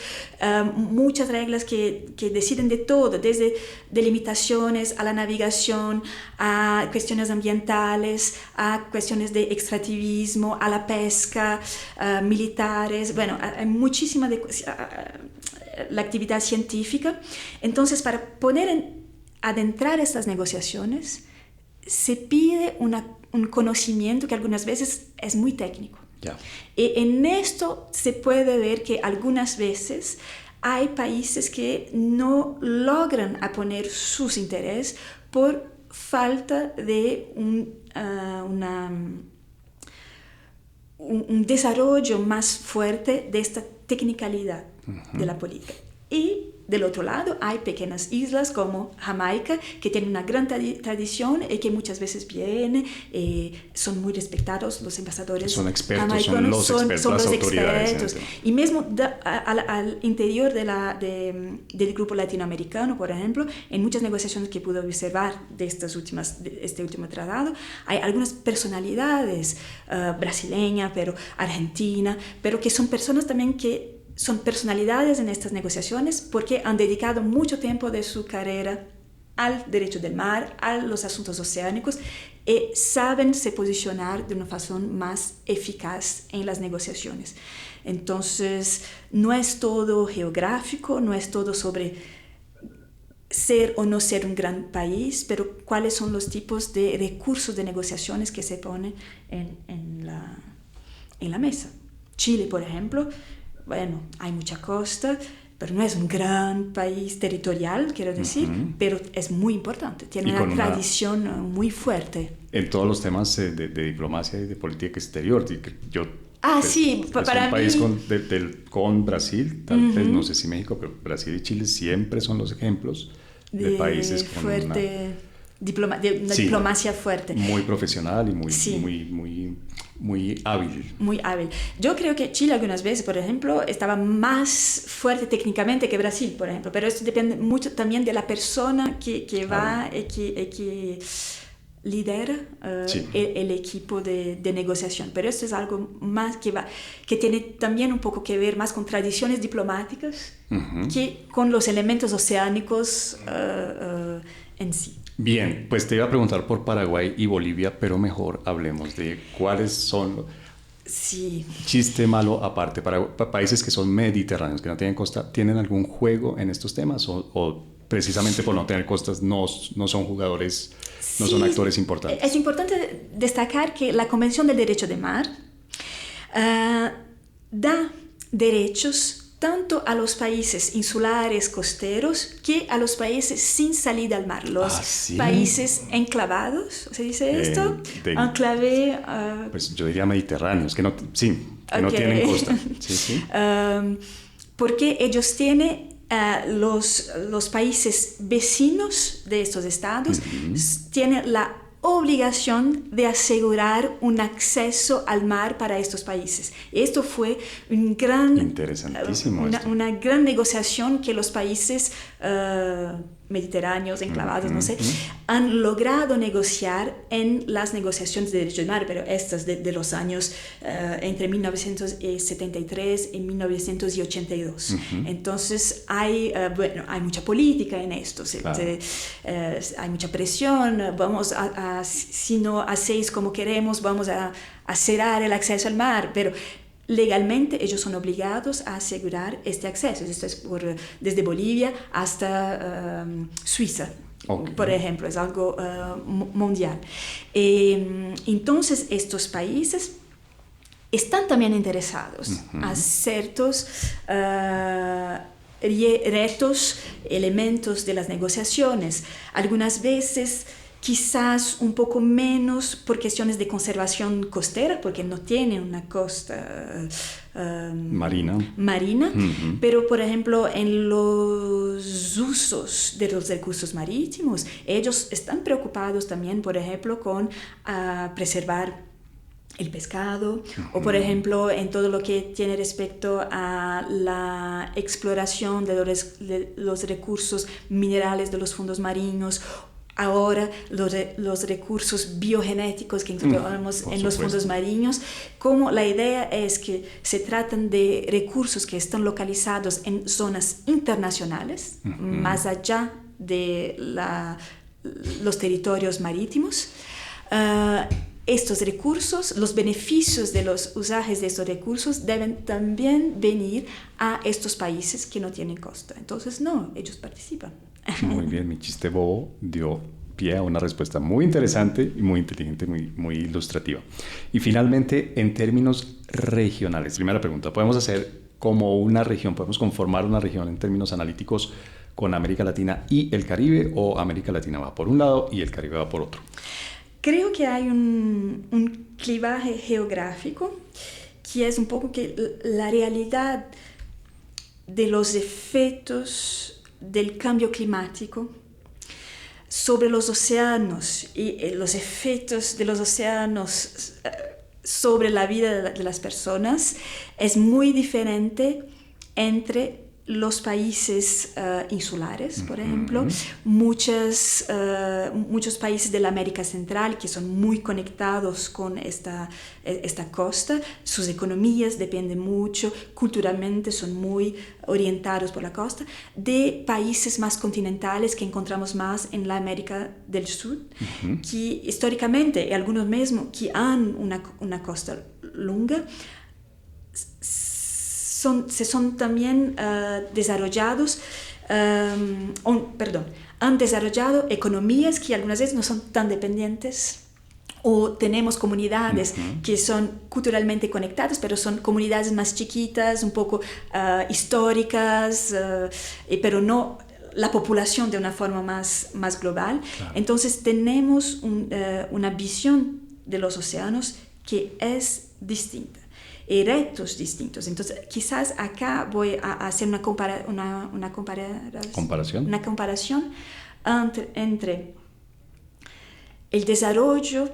Speaker 2: muchas reglas que deciden de todo, desde delimitaciones a la navegación, a cuestiones ambientales, a cuestiones de extractivismo, a la pesca, militares. Bueno, hay muchísima la actividad científica. Entonces, para adentrar estas negociaciones, se pide un conocimiento que algunas veces es muy técnico. Yeah. Y en esto se puede ver que algunas veces hay países que no logran poner sus intereses por falta de un desarrollo más fuerte de esta tecnicalidad de la política. Y del otro lado hay pequeñas islas como Jamaica, que tienen una gran tradición y que muchas veces vienen, son muy respetados los embajadores.
Speaker 1: Son expertos, son los autoridades.
Speaker 2: Y mismo al interior del grupo latinoamericano, por ejemplo, en muchas negociaciones que pude observar de este último tratado, hay algunas personalidades brasileñas, pero argentinas, pero que son personas también que son personalidades en estas negociaciones porque han dedicado mucho tiempo de su carrera al derecho del mar, a los asuntos oceánicos, y saben se posicionar de una forma más eficaz en las negociaciones. Entonces, no es todo geográfico, no es todo sobre ser o no ser un gran país, pero cuáles son los tipos de recursos de negociaciones que se ponen en la mesa. Chile, por ejemplo, bueno, hay mucha costa, pero no es un gran país territorial, quiero decir, pero es muy importante, tiene una tradición muy fuerte.
Speaker 1: En todos los temas de diplomacia y de política exterior,
Speaker 2: sí, para
Speaker 1: mí... Es un país con Brasil, tal vez, no sé si México, pero Brasil y Chile siempre son los ejemplos de países con
Speaker 2: fuerte, diplomacia fuerte.
Speaker 1: Muy profesional y muy muy hábil.
Speaker 2: Muy hábil. Yo creo que Chile algunas veces, por ejemplo, estaba más fuerte técnicamente que Brasil, por ejemplo, pero esto depende mucho también de la persona que va y que lidera
Speaker 1: Sí.
Speaker 2: el equipo de negociación. Pero esto es algo más que tiene también un poco que ver más con tradiciones diplomáticas que con los elementos oceánicos en sí.
Speaker 1: Bien, pues te iba a preguntar por Paraguay y Bolivia, pero mejor hablemos de cuáles son,
Speaker 2: Sí.
Speaker 1: chiste malo aparte, para países que son mediterráneos, que no tienen costa, ¿tienen algún juego en estos temas o precisamente por no tener costas no son jugadores, no son actores importantes?
Speaker 2: Es importante destacar que la Convención del Derecho de Mar da derechos tanto a los países insulares costeros que a los países sin salida al mar, los
Speaker 1: ¿sí?
Speaker 2: Países enclavados, ¿se dice esto? Enclave.
Speaker 1: Pues yo diría mediterráneos, que no, sí, que no
Speaker 2: Okay.
Speaker 1: tienen costa. Sí, sí.
Speaker 2: Porque ellos tienen los países vecinos de estos estados tienen la obligación de asegurar un acceso al mar para estos países. Esto fue
Speaker 1: Interesantísimo
Speaker 2: una gran negociación que los países mediterráneos, enclavados, no sé, han logrado negociar en las negociaciones de derecho del mar, pero estas de los años entre 1973 y 1982. Entonces hay mucha política en esto,
Speaker 1: Claro.
Speaker 2: Hay mucha presión, si no hacéis como queremos, vamos a cerrar el acceso al mar, pero legalmente ellos son obligados a asegurar este acceso. Esto es desde Bolivia hasta Suiza,
Speaker 1: Okay.
Speaker 2: por ejemplo, es algo mundial. Entonces estos países están también interesados a ciertos retos, elementos de las negociaciones. Algunas veces quizás un poco menos por cuestiones de conservación costera, porque no tienen una costa marina, pero por ejemplo en los usos de los recursos marítimos, ellos están preocupados también, por ejemplo, con preservar el pescado, o por ejemplo en todo lo que tiene respecto a la exploración de los recursos minerales de los fondos marinos. Ahora los recursos biogenéticos que encontramos en los fondos marinos, como la idea es que se tratan de recursos que están localizados en zonas internacionales, más allá de los territorios marítimos. Estos recursos, los beneficios de los usajes de estos recursos deben también venir a estos países que no tienen costa. Entonces, no, ellos participan.
Speaker 1: Muy bien, mi chiste bobo dio pie a una respuesta muy interesante y muy inteligente, muy ilustrativa. Y finalmente, en términos regionales, primera pregunta, ¿podemos hacer como una región, podemos conformar una región en términos analíticos con América Latina y el Caribe, o América Latina va por un lado y el Caribe va por otro?
Speaker 2: Creo que hay un clivaje geográfico que es un poco que la realidad de los efectos del cambio climático sobre los océanos y los efectos de los océanos sobre la vida de las personas es muy diferente entre los países insulares, por ejemplo, muchos países de la América Central que son muy conectados con esta costa, sus economías dependen mucho, culturalmente son muy orientados por la costa, de países más continentales que encontramos más en la América del Sur, que históricamente, y algunos mismos que han una costa larga, son también desarrollados, han desarrollado economías que algunas veces no son tan dependientes, o tenemos comunidades que son culturalmente conectadas, pero son comunidades más chiquitas, un poco históricas, pero no la población de una forma más global. Claro. Entonces tenemos una visión de los océanos que es distinta. Retos distintos. Entonces, quizás acá voy a hacer una comparación entre el desarrollo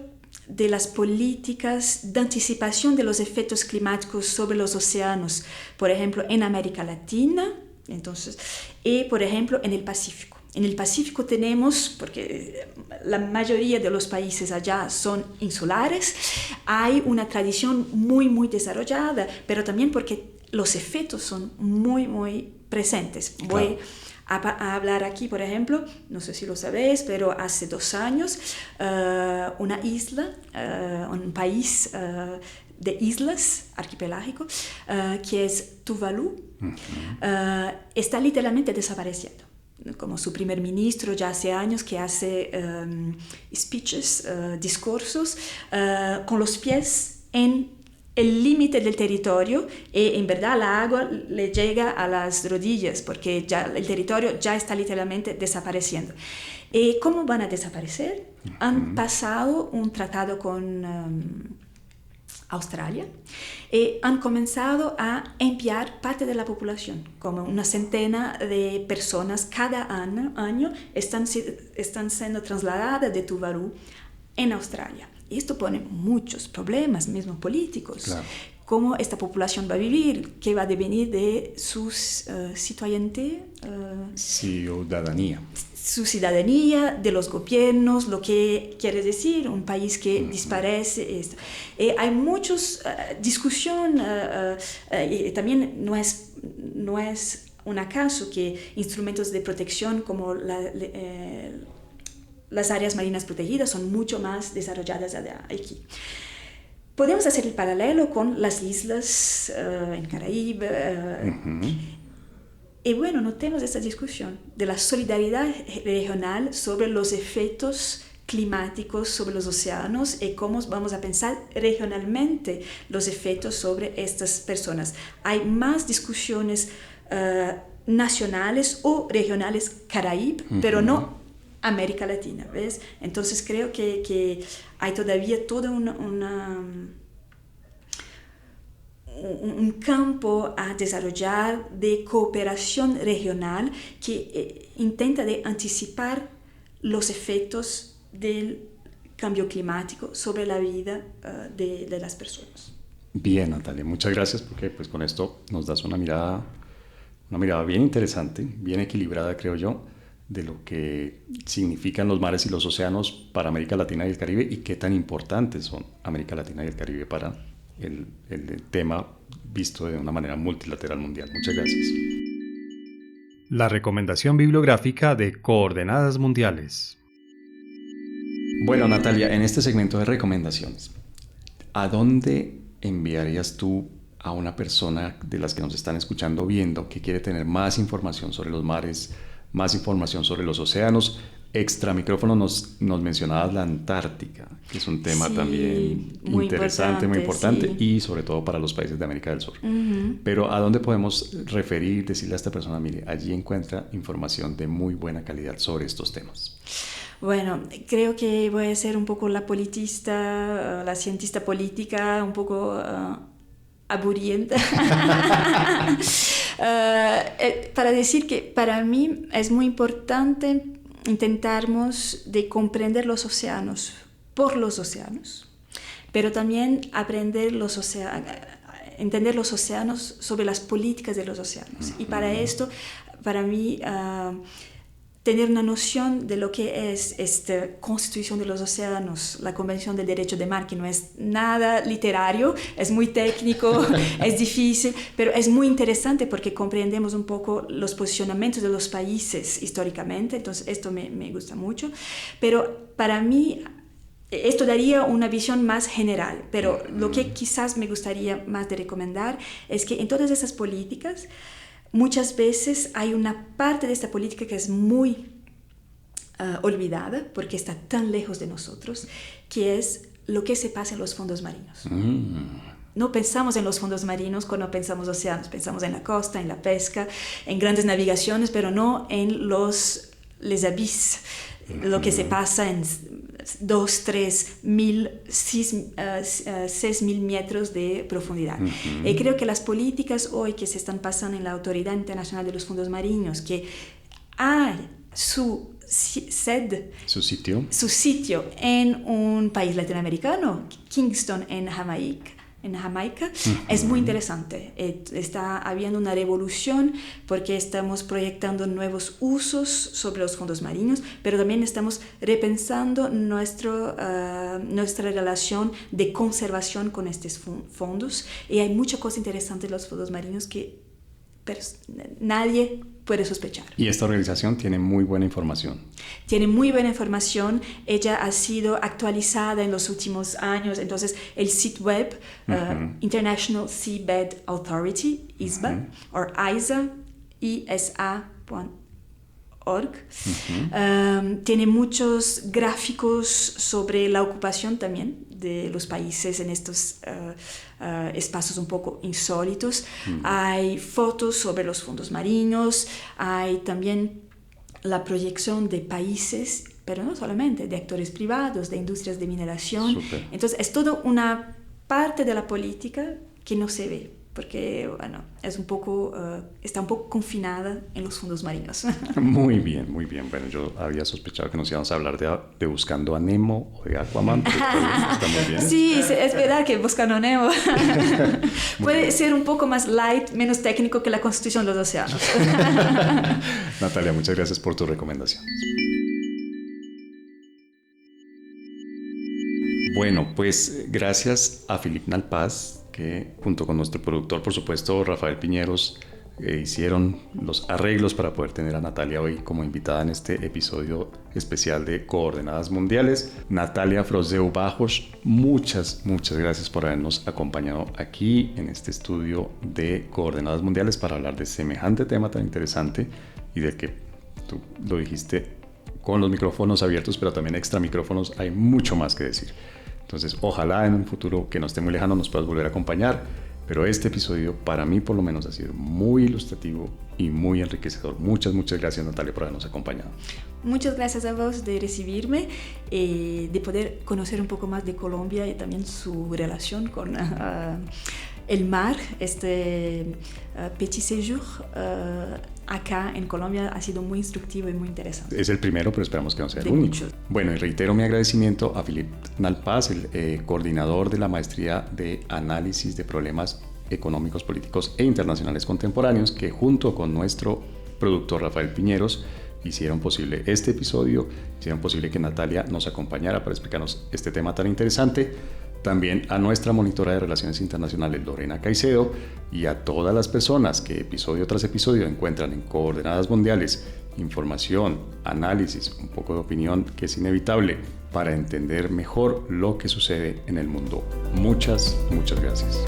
Speaker 2: de las políticas de anticipación de los efectos climáticos sobre los océanos, por ejemplo, en América Latina, entonces, y por ejemplo en el Pacífico. En el Pacífico tenemos, porque la mayoría de los países allá son insulares, hay una tradición muy, muy desarrollada, pero también porque los efectos son muy, muy presentes. Voy a hablar aquí, por ejemplo, no sé si lo sabéis, pero hace 2 años, una isla, un país de islas archipelágico, que es Tuvalu, está literalmente desapareciendo. Como su primer ministro ya hace años que hace speeches, discursos, con los pies en el límite del territorio, y en verdad la agua le llega a las rodillas porque ya el territorio ya está literalmente desapareciendo. ¿Cómo van a desaparecer? Han pasado un tratado con Australia, han comenzado a enviar parte de la población, como una centena de personas cada año están siendo trasladadas de Tuvalu en Australia. Y esto pone muchos problemas, mismo políticos. Claro. ¿Cómo esta población va a vivir? ¿Qué va a devenir de su
Speaker 3: ciudadanía?
Speaker 2: Su ciudadanía, de los gobiernos, lo que quiere decir un país que disparece. Hay muchos discusión, y también no es un acaso que instrumentos de protección como las áreas marinas protegidas son mucho más desarrolladas aquí. Podemos hacer el paralelo con las islas en Caribe. Y bueno, notemos esta discusión de la solidaridad regional sobre los efectos climáticos sobre los océanos y cómo vamos a pensar regionalmente los efectos sobre estas personas. Hay más discusiones nacionales o regionales Caribe, pero no América Latina, ¿ves? Entonces creo que hay todavía todo un campo a desarrollar de cooperación regional que intenta de anticipar los efectos del cambio climático sobre la vida de las personas.
Speaker 1: Bien, Natalia, muchas gracias porque pues con esto nos das una mirada bien interesante, bien equilibrada, creo yo, de lo que significan los mares y los océanos para América Latina y el Caribe y qué tan importantes son América Latina y el Caribe para el tema visto de una manera multilateral mundial. Muchas gracias. La recomendación bibliográfica de Coordenadas Mundiales. Bueno, Natalia, en este segmento de recomendaciones, ¿a dónde enviarías tú a una persona de las que nos están escuchando viendo que quiere tener más información sobre los mares, más información sobre los océanos? Extra micrófono nos mencionabas la Antártica, que es un tema también muy interesante, muy importante, y sobre todo para los países de América del Sur. Pero ¿a dónde podemos referir, decirle a esta persona, mire, allí encuentra información de muy buena calidad sobre estos temas?
Speaker 2: Bueno, creo que voy a ser un poco la politista, la cientista política, un poco aburrienta. Para decir que para mí es muy importante intentarmos de comprender los océanos por los océanos, pero también entender los océanos sobre las políticas de los océanos. Y para esto, para mí, tener una noción de lo que es esta Constitución de los Océanos, la Convención del Derecho de Mar, que no es nada literario, es muy técnico, es difícil, pero es muy interesante porque comprendemos un poco los posicionamientos de los países históricamente, entonces esto me gusta mucho, pero para mí esto daría una visión más general, pero lo que quizás me gustaría más de recomendar es que en todas esas políticas muchas veces hay una parte de esta política que es muy olvidada porque está tan lejos de nosotros, que es lo que se pasa en los fondos marinos. No pensamos en los fondos marinos cuando pensamos océanos, pensamos en la costa, en la pesca, en grandes navegaciones, pero no en les abysses, lo que se pasa en 2, 3 mil, 6 mil metros de profundidad. Y creo que las políticas hoy que se están pasando en la Autoridad Internacional de los Fondos Marinos, que hay su sede,
Speaker 3: su sitio
Speaker 2: en un país latinoamericano, Kingston, en Jamaica. Es muy interesante. Está habiendo una revolución porque estamos proyectando nuevos usos sobre los fondos marinos, pero también estamos repensando nuestra relación de conservación con estos fondos, y hay mucha cosa interesante en los fondos marinos que nadie puede sospechar.
Speaker 3: Y esta organización tiene muy buena información.
Speaker 2: Tiene muy buena información. Ella ha sido actualizada en los últimos años. Entonces, el sitio web International Seabed Authority, ISBA, o ISA.org, tiene muchos gráficos sobre la ocupación también de los países en estos espacios un poco insólitos. Hay fotos sobre los fondos marinos, hay también la proyección de países, pero no solamente, de actores privados, de industrias de mineración.
Speaker 3: Super.
Speaker 2: Entonces es toda una parte de la política que no se ve, porque bueno, es un poco, está un poco confinada en los fondos marinos.
Speaker 3: Muy bien, muy bien. Bueno, yo había sospechado que nos íbamos a hablar de Buscando a Nemo o de Aquaman, pero está muy bien.
Speaker 2: Sí, es verdad que Buscando a Nemo puede ser un poco más light, menos técnico que la Constitución de los Océanos.
Speaker 3: Natalia, muchas gracias por tu recomendación. Bueno, pues gracias a Philippe Nalpaz, que junto con nuestro productor, por supuesto, Rafael Piñeros, hicieron los arreglos para poder tener a Natalia hoy como invitada en este episodio especial de Coordenadas Mundiales. Natalia Frosdeu Bajos, muchas gracias por habernos acompañado aquí en este estudio de Coordenadas Mundiales para hablar de semejante tema tan interesante y del que tú lo dijiste con los micrófonos abiertos, pero también extra micrófonos, hay mucho más que decir. Entonces, ojalá en un futuro que no esté muy lejano nos puedas volver a acompañar, pero este episodio para mí por lo menos ha sido muy ilustrativo y muy enriquecedor. Muchas gracias, Natalia, por habernos acompañado.
Speaker 2: Muchas gracias a vos de recibirme, de poder conocer un poco más de Colombia y también su relación con el mar. Este petit séjour acá en Colombia ha sido muy instructivo y muy interesante.
Speaker 3: Es el primero, pero esperamos que no sea el único.
Speaker 2: Muchos.
Speaker 3: Bueno, y reitero mi agradecimiento a Philippe Nalpaz, el coordinador de la Maestría de Análisis de Problemas Económicos, Políticos e Internacionales Contemporáneos, que junto con nuestro productor Rafael Piñeros hicieron posible este episodio, hicieron posible que Natalia nos acompañara para explicarnos este tema tan interesante. También a nuestra monitora de Relaciones Internacionales, Lorena Caicedo, y a todas las personas que episodio tras episodio encuentran en Coordenadas Mundiales información, análisis, un poco de opinión que es inevitable para entender mejor lo que sucede en el mundo. Muchas gracias.